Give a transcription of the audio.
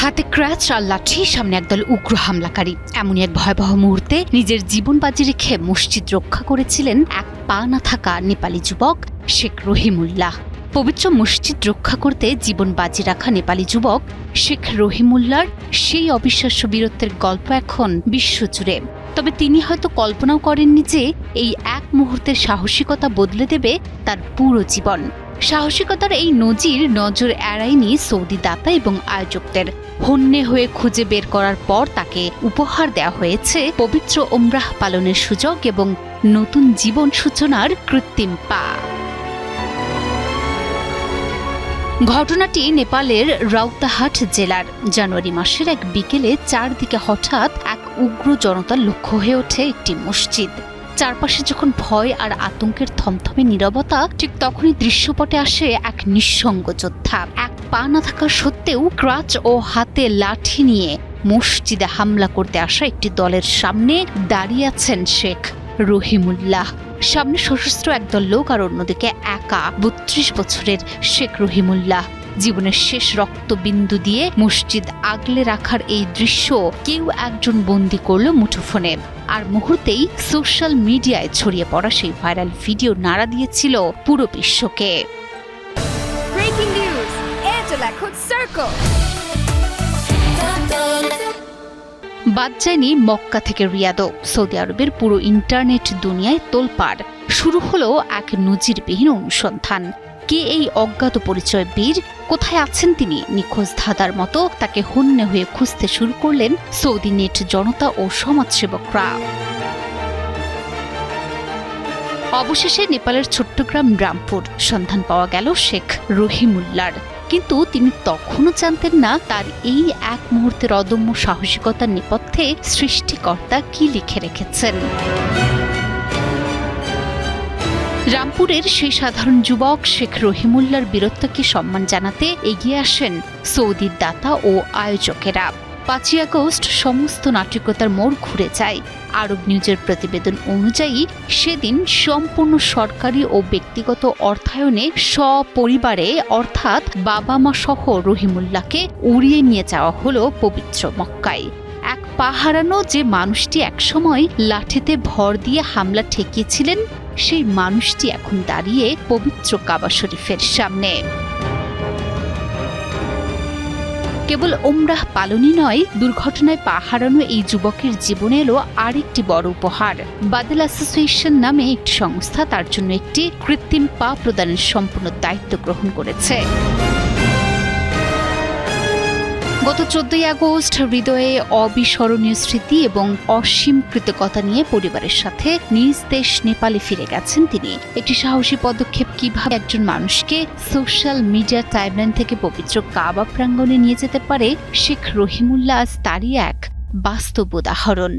হাতে ক্র্যাচ আর লাঠি, সামনে একদল উগ্র হামলাকারী। এমনই এক ভয়াবহ মুহূর্তে নিজের জীবন বাজি রেখে মসজিদ রক্ষা করেছিলেন এক পা না থাকা নেপালি যুবক শেখ রহিমুল্লাহ। পবিত্র মসজিদ রক্ষা করতে জীবন বাজি রাখা নেপালি যুবক শেখ রহিমুল্লাহর সেই অবিশ্বাস্য বীরত্বের গল্প এখন বিশ্বজুড়ে। তবে তিনি হয়তো কল্পনাও করেননি যে এই এক মুহূর্তের সাহসিকতা বদলে দেবে তার পুরো জীবন। সাহসিকতার এই নজর এড়ায়নি সৌদি দাতা এবং আয়োজকদের। হন্যে হয়ে খুঁজে বের করার পর তাকে উপহার দেওয়া হয়েছে পবিত্র ওমরাহ পালনের সুযোগ এবং নতুন জীবন সূচনার কৃত্রিম পা। ঘটনাটি নেপালের রাউতাহাট জেলার জানুয়ারি মাসের এক বিকেলে চারদিকে হঠাৎ এক উগ্র জনতার লক্ষ্য হয়ে ওঠে একটি মসজিদ। চারপাশে যখন ভয় আর আতঙ্কের থমথমে নীরবতা, ঠিক তখনই দৃশ্যপটে আসে এক নিঃসঙ্গ যোদ্ধা। এক পা না থাকা সত্ত্বেও ক্রাচ ও হাতে লাঠি নিয়ে মসজিদে হামলা করতে আসা একটি দলের সামনে দাঁড়িয়ে আছেন শেখ রহিমুল্লাহ। সামনে সশস্ত্র একদল লোক আর অন্যদিকে একা ৩২ বছরের শেখ রহিমুল্লাহ। জীবনের শেষ রক্তবিন্দু দিয়ে মসজিদ আগলে রাখার এই দৃশ্য কেউ একজন বন্দী করল মুঠোফোনে। আর মুহূর্তেই সোশ্যাল মিডিয়ায় ছড়িয়ে পড়া সেই ভাইরাল ভিডিও নাড়া দিয়েছিল পুরো বিশ্বকে। বাদ যায়নি মক্কা থেকে রিয়াদও। সৌদি আরবের পুরো ইন্টারনেট দুনিয়ায় তোলপাড়। শুরু হলো এক নজিরবিহীন অনুসন্ধান। কে এই অজ্ঞাত পরিচয় বীর? কোথায় আছেন তিনি? নিখোঁজ ধাঁধার মতো তাকে হন্যে হয়ে খুঁজতে শুরু করলেন সৌদি নেট জনতা ও সমাজসেবকরা। অবশেষে নেপালের ছোট্টগ্রাম রামপুর সন্ধান পাওয়া গেল শেখ রহিমুল্লাহর। কিন্তু তিনি তখনও জানতেন না তার এই এক মুহূর্তের অদম্য সাহসিকতার নেপথ্যে সৃষ্টিকর্তা কি লিখে রেখেছেন। রামপুরের সেই সাধারণ যুবক শেখ রহিমুল্লাহর বীরত্বকে সম্মান জানাতে এগিয়ে আসেন সৌদির দাতা ও আয়োজকেরা। ৫ই আগস্ট সমস্ত নাটকীয়তার মোড় ঘুরে যায়। আরব নিউজের প্রতিবেদন অনুযায়ী সেদিন সম্পূর্ণ সরকারি ও ব্যক্তিগত অর্থায়নে সপরিবারে অর্থাৎ বাবা মা সহ রহিমুল্লাহকে উড়িয়ে নিয়ে যাওয়া হলো পবিত্র মক্কায়। এক পা হারানো যে মানুষটি একসময় লাঠিতে ভর দিয়ে হামলা ঠেকিয়েছিলেন, সেই মানুষটি এখন দাঁড়িয়ে পবিত্র কাবা শরীফের সামনে। কেবল ওমরাহ পালনই নয়, দুর্ঘটনায় পা হারানো এই যুবকের জীবনে এলো আরেকটি বড় উপহার। বাদেল অ্যাসোসিয়েশন নামে একটি সংস্থা তার জন্য একটি কৃত্রিম পা প্রদানের সম্পূর্ণ দায়িত্ব গ্রহণ করেছে। গত ১৪ই আগস্ট হৃদয়ে অবিস্মরণীয় স্মৃতি এবং অসীম কৃতজ্ঞতা নিয়ে পরিবারের সাথে নিজ দেশ নেপালে ফিরে গেছেন তিনি। একটি সাহসী পদক্ষেপ কিভাবে একজন মানুষকে সোশ্যাল মিডিয়া টাইমলাইন থেকে পবিত্র কাবা প্রাঙ্গণে নিয়ে যেতে পারে, শেখ রহিমুল্লাহ আজ তারই এক বাস্তব উদাহরণ।